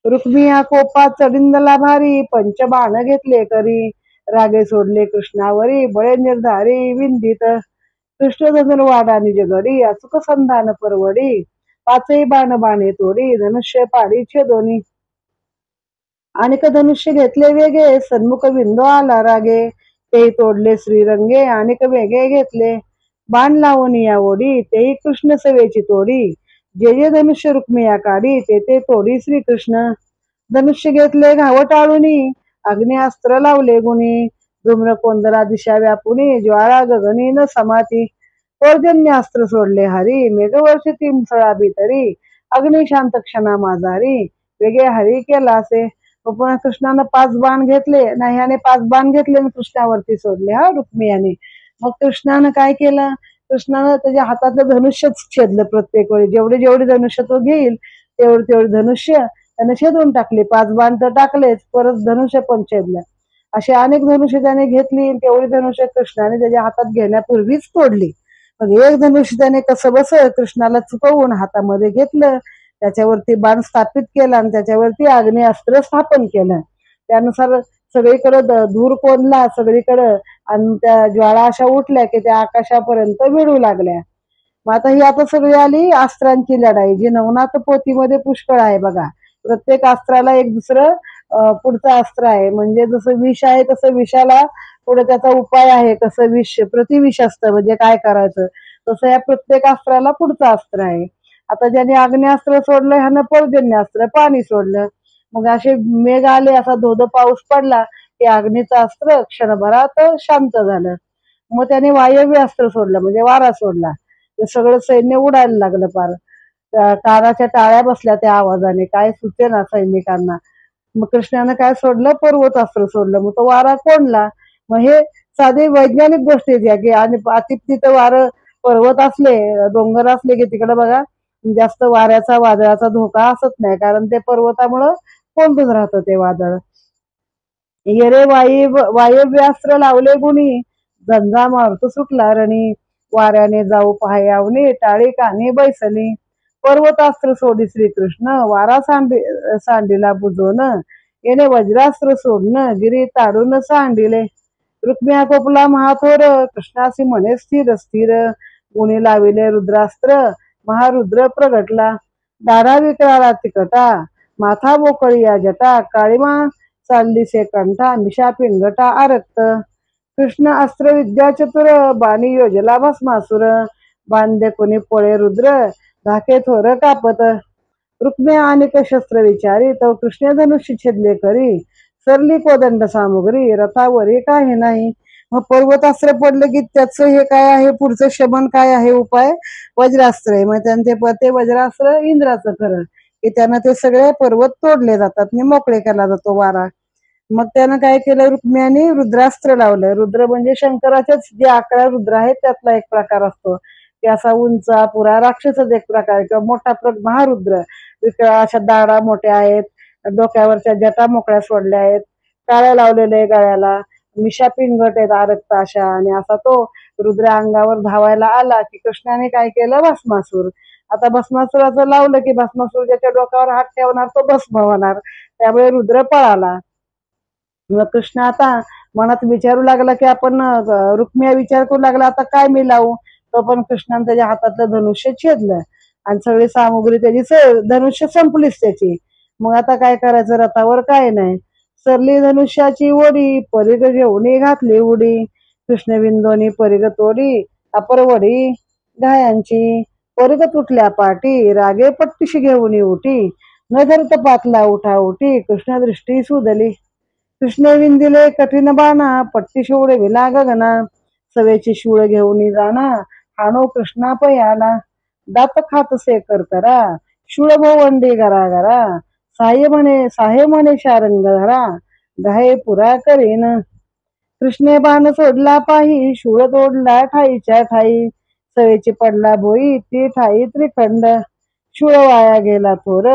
रुक्मी या कोपात चढिंदला भारी, पंचबाण घेतले करी, रागे सोडले कृष्णावरी, बळे निर्धारी विंदित. कृष्ण धनुर्वाडा निजगडी, अचूक संधान परवडी, 5ही बाण बाणे तोडी, धनुष्य पाडी छेदोनी. आणिक धनुष्य घेतले वेगे, सन्मुख बिंदू आला रागे, तेही तोडले श्रीरंगे, आणिक वेगे घेतले, बाण लावून या ओढी, तेही कृष्ण सेवेची तोडी, जे जे धनुष्य रुक्मिया काढी, ते ते तोडी श्रीकृष्ण. धनुष्य घेतले घावटाळुनी, अग्निअस्त्र लावले गुणी, धूम्र कोंदरा दिशा व्यापुनी, ज्वाळा गगनी न समाती, पर्जन्यास्त्र सोडले हरी, मेघवर्ष 3 सळा भीतरी, अग्निशांत क्षणा माझारी, वेगे हरी केला असे. पुन्हा कृष्णानं 5 बाण घेतले, नाही ह्याने 5 बाण घेतले आणि कृष्णावरती सोडले रुक्मियाने. मग कृष्णानं काय केलं, कृष्णानं त्याच्या हातातलं धनुष्यच छेदलं. प्रत्येक वेळी जेवढे जेवढे धनुष्य तो घेईल तेवढे तेवढे धनुष्य त्याने छेदून टाकले. 5 बाण तर टाकलेच, परत धनुष्य पण छेदलं. असे अनेक धनुष्य त्याने घेतली, तेवढी धनुष्य कृष्णाने त्याच्या हातात घेण्यापूर्वीच तोडली. मग एक धनुष्य त्याने कसं बस कृष्णाला चुकवून हातामध्ये घेतलं, त्याच्यावरती बाण स्थापित केला आणि त्याच्यावरती आग्नेयास्त्र स्थापन केलं. त्यानुसार सगळीकडे धूर कोंदला सगळीकडं, आणि त्या ज्वाळा अशा उठल्या की त्या आकाशापर्यंत भिडू लागल्या. मग आता ही आता सगळी आली अस्त्रांची लढाई, जी नवनाथ पोथीमध्ये पुष्कळ आहे बघा. प्रत्येक अस्त्राला एक दुसरं पुढचं अस्त्र आहे. म्हणजे जसं विष आहे तसं विषाला पुढे त्याचा उपाय आहे. कसं विष प्रतिविष असतं, म्हणजे काय करायचं, तसं या प्रत्येक अस्त्राला पुढचं अस्त्र आहे. आता ज्याने आग्नेयास्त्र सोडलं ह्यानं पर्जन्यास्त्र पाणी सोडलं. मग असे मेघ आले, असा धोधो पाऊस पडला की अग्नीचं अस्त्र क्षणभरात शांत झालं. मग त्याने वायव्य अस्त्र सोडलं, म्हणजे वारा सोडला. ते सगळं सैन्य उडायला लागलं पार. कानाच्या टाळ्या बसल्या त्या आवाजाने, काय सुचेना सैनिकांना. मग कृष्णानं काय सोडलं, पर्वतास्त्र सोडलं. मग तो वारा कोंडला. मग हे साधी वैज्ञानिक गोष्टी आहेत की, आणि तिथं वारं पर्वत असले, डोंगर असले की तिकडे बघा जास्त वाऱ्याचा वादळाचा धोका असत नाही, कारण ते पर्वतामुळं कोंडून राहतं ते वादळ. येरे वायव्यास्त्र लावले गुणी, झंझाम अर्थ सुटला रणी, वाऱ्याने जाऊ पाहायावनी, टाळी कानी बैसली, पर्वतास्त्र सोडी श्रीकृष्ण, वारा सांडिला बुजवून, येणे वज्रास्त्र सोडणं, गिरी ताडून सांडिले. रुक्मिया कोपला महाथोर, कृष्णासी म्हणे स्थिर स्थिर, गुणी लाविले रुद्रास्त्र, महारुद्र प्रगटला, दाढा विकराळा तिकटा, माथा बोकळी जटा, काळीमा चालली से कंठा, मिशा पिंगटा आरक्त. कृष्ण अस्त्र विद्या चतुर, बाणी योजला भस्मासुर, बांधे कोणी पोळे रुद्र, धाके थोर कापत. रुक्मिया अनेक शस्त्र विचारी, तो कृष्ण धनुष्य छेदले करी, सरली कोदंड सामुग्री, रथावरी काही नाही. मग पर्वतास्त्र पडलं की त्याचं हे काय आहे, पुढचं शमन काय आहे उपाय, वज्रास्त्र आहे. मग त्यांचे ते वज्रास्त्र इंद्राचं खरं की त्यानं ते सगळे पर्वत तोडले जातात आणि मोकळे केला जातो वारा. मग त्यानं काय केलं, रुक्मियाने रुद्रास्त्र लावलं. रुद्र म्हणजे शंकराचेच जे 11 रुद्र आहेत त्यातला एक प्रकार असतो, की असा उंचा पुरा राक्षसच एक प्रकार, किंवा मोठा महारुद्र. अशा दाढा मोठ्या आहेत, डोक्यावरच्या जटा मोकळ्या सोडल्या आहेत, टाळ्या लावलेल्या गळ्याला, मिशा पिंगट आहेत आरक्त अशा. आणि असा तो रुद्र अंगावर धावायला आला की कृष्णाने काय केलं, भस्मासूर. आता भस्मासुराचं लावलं की भस्मासूर ज्याच्या डोक्यावर हात ठेवणार तो भस्म होणार, त्यामुळे रुद्र पळाला. मग कृष्ण आता मनात विचारू लागला की आपण रुक्मिया विचार करू लागला आता काय मी लावू. तो पण कृष्णाने त्याच्या हातातलं धनुष्य छेदलं आणि सगळी सामुग्री त्याची धनुष्य संपलीच त्याची. मग आता काय करायचं, रथावर काय नाही, सरली धनुष्याची ओढी, परिग घेऊन घातली उडी, कृष्णबिंदोनी परिग तोडी, अपरवडी गायांची, परिग तुटल्या पाटी, रागे पट्टीशी घेऊन उठी, न धरत पातला उठा उठी, कृष्ण दृष्टी सुदली. कृष्ण विंदिले कठीण बाणा, पट्टी शिवडे विला गगना, सवेची शिवळ घेऊन जाणा, हाणो कृष्णा पयाला, दात खात से करा शूळ वंडी गरा गरा साहे म्हणे शारंग धरा गाहे पुरा करीन. कृष्णे बाण सोडला पाही शूळ तोडला ठाईच्या ठाई सवेची पडला भोई ती ठाई त्रिखंड शूळ वाया गेला थोर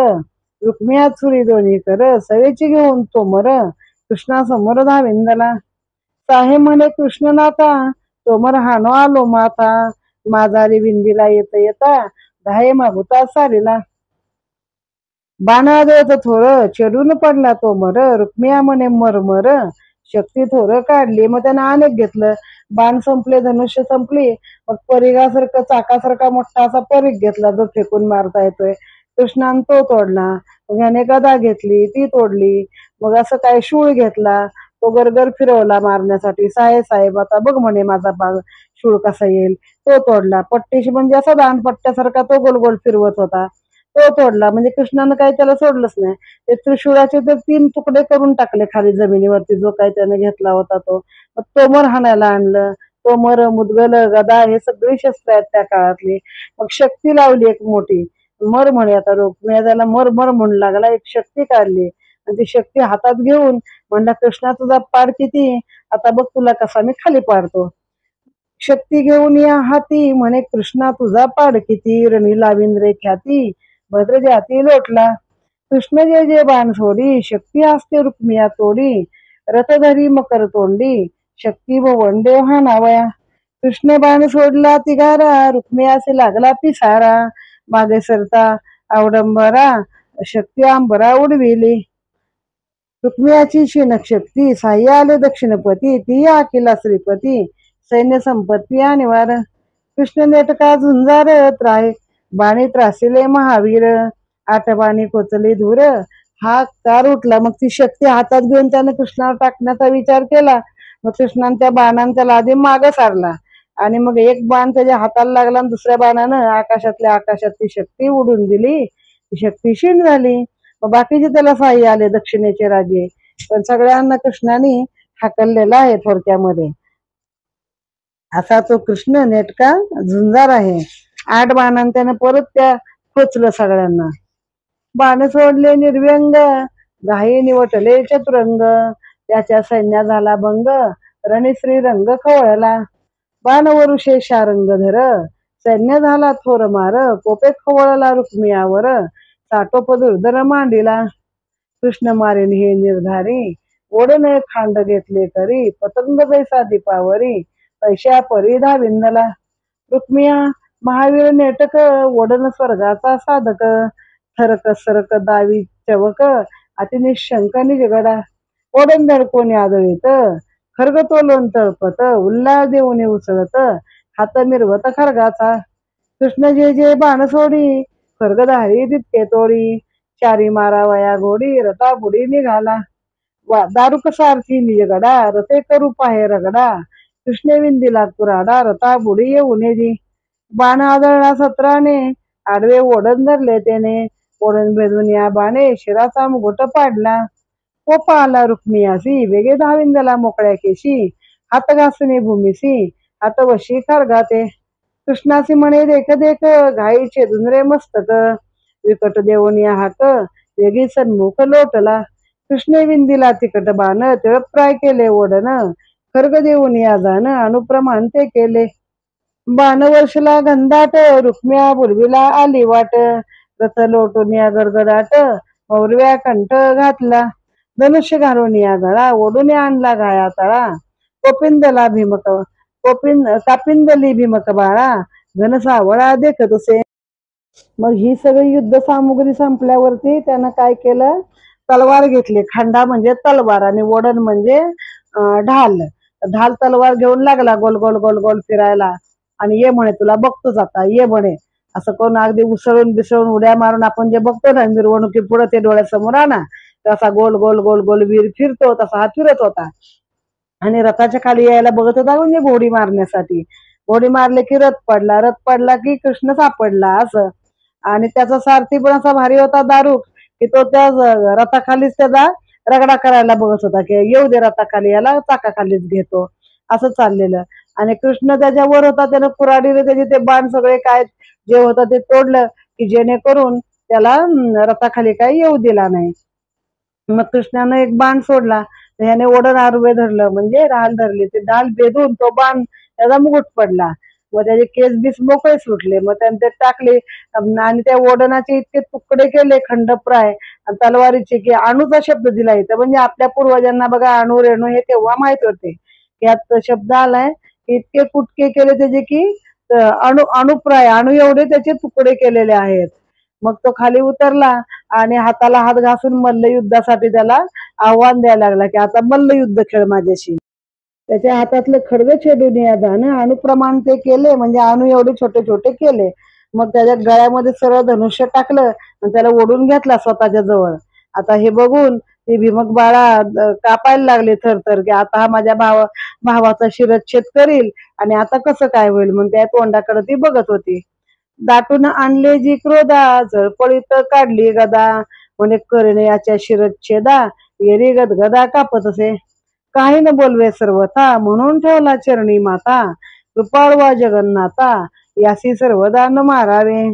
रुक्मिया चुरी दोन्ही कर सवेची घेऊन तो मर कृष्णा समोर धाविंदला साहे म्हणे कृष्ण नाथा तोमर हानो आलो माथा माझारी विंदीला येता धाये मागुता सारीला बाणा देत थोर चढून पडला तो मर रुक्मिया म्हणे मर शक्ती थोर काढली मग त्यानं अनेक घेतलं बाण संपले धनुष्य संपली मग परिघासारखं चाकासारखा मोठा असा परीघ घेतला जो फेकून मारता येतोय कृष्णाने तो तोडला मग याने गदा घेतली ती तोडली मग असं काय शूळ घेतला तो गरगर फिरवला मारण्यासाठी साहेब आता बघ म्हणे माझा बाग शूळ कसा येईल तो तोडला पट्टीशी म्हणजे असा दानपट्ट्यासारखा तो गोल गोल फिरवत होता तो तोडला म्हणजे कृष्णानं काही त्याला सोडलंच नाही ते त्रिशूळाचे तर 3 तुकडे करून टाकले खाली जमिनीवरती जो काही त्याने घेतला होता तो मग तोमर हाणायला आणलं तोमर मुदगल गदा हे सगळी शस्त्र आहेत त्या काळातली मग शक्ती लावली एक मोठी मर म्हणे आता रुक्मिया त्याला मर म्हणू लागला एक शक्ती काढली आणि ती शक्ती हातात घेऊन म्हणला कृष्णा तुझा पाड किती आता बघ तुला कसा मी खाली पाडतो शक्ती घेऊन या हाती म्हणे कृष्णा तुझा पाड किती रणी लावीन रे ख्याती भद्र जाती लोटला कृष्ण जे बाण सोडी शक्ती असते रुक्मिया तोडी रथधरी मकर तोंडी शक्ती भवंडे हाणावया कृष्ण बाण सोडला तिगारा रुक्मियासे लागला पिसारा मागे सरता अवडंबरा शक्ती आंबरा उडविली रुक्मियाची शिनक शक्ती साह्य आले दक्षिणपती ती अखिला श्रीपती सैन्य संपत्ती आणि वार कृष्ण नेटका झुंजार त्राय बाणी त्रासिले महावीर आठबाणी कोचली धूर हा कार उठला मग ती शक्ती हातात घेऊन त्याने कृष्णावर टाकण्याचा विचार केला मग कृष्णाने त्या बाणाने त्याला आधी मागं सारला आणि मग एक बाण त्याच्या हाताला लागला आणि दुसऱ्या बाणानं आकाशातल्या आकाशात ती शक्ती उडून दिली ती शक्ती क्षीण झाली मग बाकीचे त्याला साह्य आले दक्षिणेचे राजे पण सगळ्यांना कृष्णाने हाकललेला आहे थोडक्यामध्ये असा तो कृष्ण नेटका झुंजार आहे 8 बाणांनी त्याने परत त्या खोचलं सगळ्यांना बाण सोडले निर्व्यंग घाई निवटले चतुरंग त्याच्या सैन्या झाला भंग रणश्री रंग खवळला बाण वरुषे शारंग धर सैन्य झाला थोर मार कोपे खवळला रुक्मियावर साटोप दुर्धर मांडीला कृष्ण मारेन हे निर्धारी ओढणे खांड घेतले करी पतंग जैसा दीपावरी पैशा परी धाविंदला रुक्मिया महावीर नेटक वडन स्वर्गाचा साधक थरक सरक दावी चवक अति निशंक निजगडा ओढण धडकोणी आदळीत खर्ग तोलून तळपत उल्हास देऊन उसळत हात मिरवत खरगाचा कृष्ण जे बाण सोडी खर्गधारी तितके तोडी चारी मारावया घोडी रथा बुडी निघाला दारुक सारथी निजगडा रथे करू पाहे रगडा कृष्ण विंदीला कुराडा रथा बुडी येऊन बाण आदळला सत्राने आडवे ओढण धरले त्याने ओढण भेदून या बाणे शिराचा मुकुट पाडला कोपा आला रुक्मियासी वेगे धाविंदला मोकळ्या केशी हात घासणे भूमीसी हात वशी खरगाते कृष्णासी म्हणे देख घाई छेदून रे मस्तक विकट देऊन या हात वेगी सन्मुख लोटला कृष्णे विंदीला तिकट बाण तिळप्राय केले ओढण खर्ग देऊन या जाण अनुप्रमाण ते केले बाण वर्षला गंधाट रुक्मिया बुलविला आली वाट रथ लोटून या गडगडाट मौरव्या कंठ घातला धनुष्य घालून या गळा ओढून आणला गाया तळा कापिंदली भीमक बाळा घनसावळा देखत असे मग ही सगळी युद्ध सामुग्री संपल्यावरती त्यानं काय केलं तलवार घेतली खांडा म्हणजे तलवार आणि वडण म्हणजे ढाल ढाल तलवार घेऊन लागला गोल गोल गोल गोल फिरायला आणि ये म्हणे तुला बघतोच आता ये म्हणे असं कोण अगदी उसळून बिसळून उड्या मारून आपण जे बघतो ना मिरवणुकी पुढे ते डोळ्यासमोर आणा तसा गोल गोल गोल गोल वीर फिरतो तसा हा फिरत होता आणि रथाच्या खाली यायला बघत होता म्हणजे घोडी मारण्यासाठी घोडी मारले की रथ पडला की कृष्ण सापडला असं आणि त्याचा सारथी पण असा भारी होता दारुक की तो त्या रथाखालीच त्याचा रगडा करायला बघत होता की येऊ दे रथाखाली याला चाकाखालीच घेतो असं चाललेलं आणि कृष्ण त्याच्यावर होता, त्यानं कुऱ्हाडीने त्याचे ते बाण सगळे काय जे होतं ते तोडलं, की जेणेकरून त्याला रथाखाली काही येऊ दिला नाही. मग कृष्णानं एक बाण सोडला, तर ह्याने ओढण आडवे धरलं, म्हणजे ढाल धरली, ते ढाल भेदून तो बाण त्याचा मुकुट पडला. मग त्याचे केस बीस मोकळे सुटले. मग त्याने ते टाकले आणि त्या ओढणाचे इतके तुकडे केले खंडप्राय आणि तलवारीचे, की अणूचा शब्द दिला इथं. म्हणजे आपल्या पूर्वजांना बघा अणू रेणू हे तेव्हा माहित होते. यात शब्द आलाय, इतके कुटके केले त्याचे, की अणुप्राय अणू एवढे त्याचे तुकडे केलेले आहेत. मग तो खाली उतरला आणि हाताला हात घासून मल्लयुद्धासाठी त्याला आव्हान द्यायला लागला, की आता मल्लयुद्ध खेळ माझ्याशी. त्याच्या हातातलं खडग छेदून या दानं अणुप्रमाण ते केले, म्हणजे अणू एवढे छोटे छोटे केले. मग त्याच्या गळ्यामध्ये सरळ धनुष्य टाकलं आणि त्याला ओढून घेतला स्वतःच्या जवळ. आता हे बघून ते भीमक बाळा कापायला लागले थरथर, की आता हा माझ्या भावाचा शिरच्छेद करील आणि आता कसं काय होईल म्हणून त्या तोंडाकडे ती बघत होती. दाटून आणले जी क्रोधा, झळपळीत काढली गदा, म्हणे करणे याच्या शिरच्छेदा, येरी गदगदा कापत असे. काही न बोलवे सर्वथा, म्हणून ठेवला चरणी माता, कृपाळवा जगन्नाथा, यासी सर्वदा न मारावे.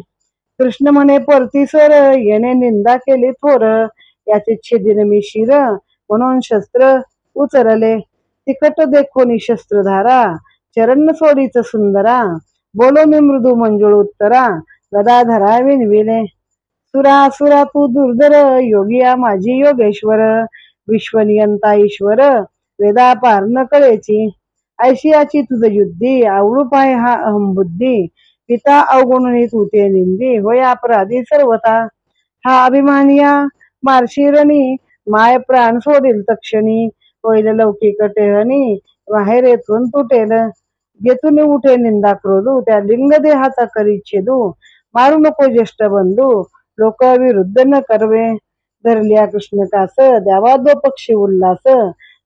कृष्ण म्हणे परतीसर, येणे निंदा केली थोर, याचे छेदिन मी शिर, म्हणून शस्त्र उचरले. तिकट देखोनी शस्त्रधारा, चरण सोडीच सुंदरा, बोलो मी मृदू मंजुळ उत्तरा, गदाधरा विनविले. सुरा तू दुर्धर, योगिया माझी योगेश्वर, विश्वनियंता ईश्वर, वेदा पार न कळेची. ऐशियाची तुझ युद्धी, आवळू पाय हा अहमबुद्धी, पिता अवगुणी तू ते निंदी, होय अपराधी सर्वता. हा अभिमानिया मार्शिरणी, माय प्राण सोडील तक्षणी, होईल लौकिक टेहणी, बाहेर येथून तुटेल. जेथून उठे निंदा क्रोधू, त्या लिंग देहाचा करी छेदू, मारू नको ज्येष्ठ बंधू, लोक विरुद्ध न करवे. धरलिया कृष्ण कास, द्यावा दो पक्षी उल्हास,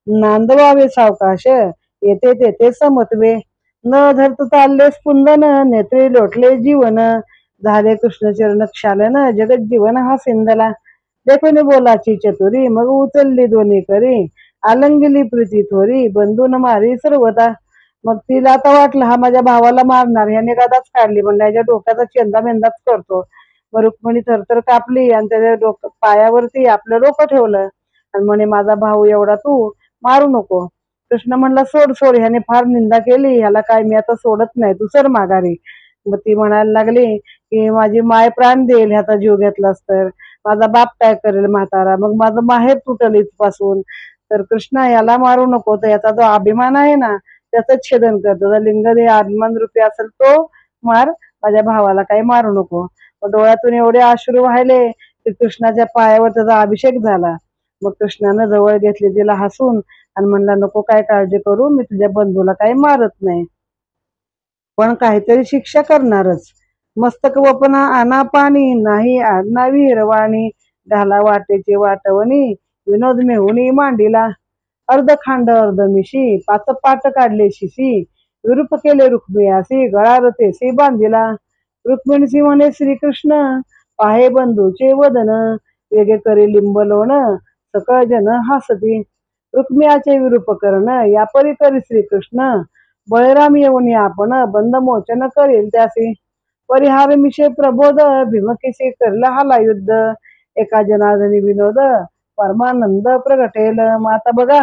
नांदवावे सावकाश, येथे तेथे समत्वे. न धरत चालले स्पुंदन, नेत्रे लोटले जीवन, झाले कृष्णचरण क्षालन, जगत जीवन हा सिंधला. देखोनी बोलाची चतुरी, मग उचलली दोन्ही करी, आलंगिली प्रीती थोरी, बंधून मारी सर्वता. मग तिला आता वाटलं हा माझ्या भावाला मारणार, ह्याने गदाच काढली, म्हणजे याच्या डोक्याचा चेंदा मेंदाच करतो. मग रुक्मिणी थरथर कापली आणि त्याच्या पायावरती आपलं डोकं ठेवलं आणि म्हणे माझा भाऊ एवढा तू मारू नको. कृष्ण म्हणला सोड सोड, ह्याने फार निंदा केली, ह्याला काय मी आता सोडत नाही, तू सर माघारी. मग ती म्हणायला लागली की माझी माय प्राण देईल ह्याचा जीव घेतलास तर, माझा बाप काय करेल म्हातारा, मग माझं माहेर तुटल इथपासून. तर कृष्ण याला मारू नको, तर याचा जो अभिमान आहे ना त्याच छेदन कर, तुझा लिंगदेह अभिमान रूपी असेल तो मार, माझ्या भावाला काही मारू नको. डोळ्यातून एवढे अश्रू वाहिले की कृष्णाच्या पायावर त्याचा अभिषेक झाला. मग कृष्णानं जवळ घेतली तिला हसून आणि म्हणला नको काय काळजी करू, मी तुझ्या बंधूला काही मारत नाही, पण काहीतरी शिक्षा करणारच. मस्तक वपना आना पाणी, नाही आडना विहिरवाणी, ढाला वाटेची वाटवणी, विनोद मेहुणी मांडीला. अर्ध खांड अर्ध मिशी, पाच पाट काढले शिशी, विरूप केले रुक्मियासी, गळा रथेसी बांधिला. रुक्मिणीसी म्हणे श्रीकृष्ण, पाहे बंधूचे वदन, वेगे करी लिंबलोण, सकळ जन हासती. रुक्मियाचे विरूप करण, या परी करी श्रीकृष्ण, बळीराम येऊन आपण बंद मोचन करील त्यासी. परिहार मिशे प्रबोध, भीमकेशी करला हाला युद्ध, एका जनार्दनी विनोद, परमानंद प्रगटेल. मग आता बघा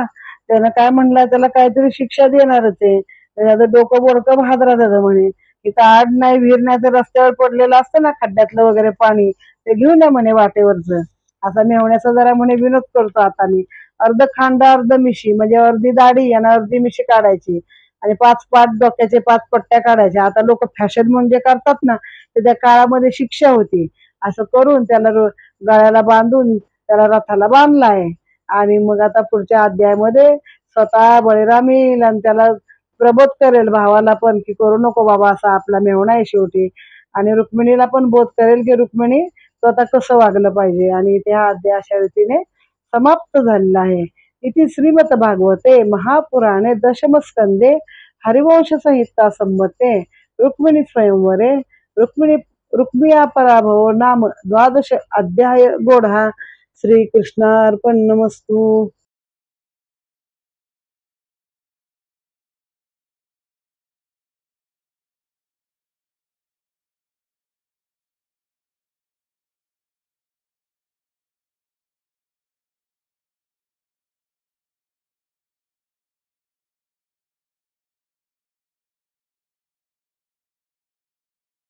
त्यानं काय म्हणलं, त्याला काहीतरी शिक्षा देणारच आहे. त्याचं डोकं बोडकं भादरा त्याचं म्हणे, इथं आड नाही विहीर नाही तर रस्त्यावर पडलेलं असतं ना खड्ड्यातलं वगैरे पाणी, ते घेऊन या म्हणे वाटेवरचं. असा मेवण्याचा जरा म्हणे विनोद करतो आता मी. अर्ध खांड अर्ध मिशी, म्हणजे अर्धी दाढी आणि अर्धी मिशी काढायची आणि 5 पाट डोक्याचे 5 पट्ट्या काढायच्या. आता लोक फॅशन म्हणजे करतात ना, तर त्या काळामध्ये शिक्षा होती. असं करून त्याला गळ्याला बांधून त्याला रथाला बांधलाय. आणि मग आता पुढच्या अध्यायामध्ये स्वतः बळीराम येईल आणि त्याला प्रबोध करेल भावाला पण, की करू नको बाबा, असा आपला मेहुणा आहे शेवटी. आणि रुक्मिणीला पण बोध करेल की रुक्मिणी स्वतः कसं वागलं पाहिजे. आणि इथे हा अध्याय अशा रीतीने समाप्त झालेला आहे. इथे श्रीमद भागवते महापुराणे दशमस्कंदे हरिवंश संहिता संबते रुक्मिणी स्वयंवरे रुक्मिया पराभव नाम 12 अध्याय गोढा. श्रीकृष्णार्पण नमस्तु.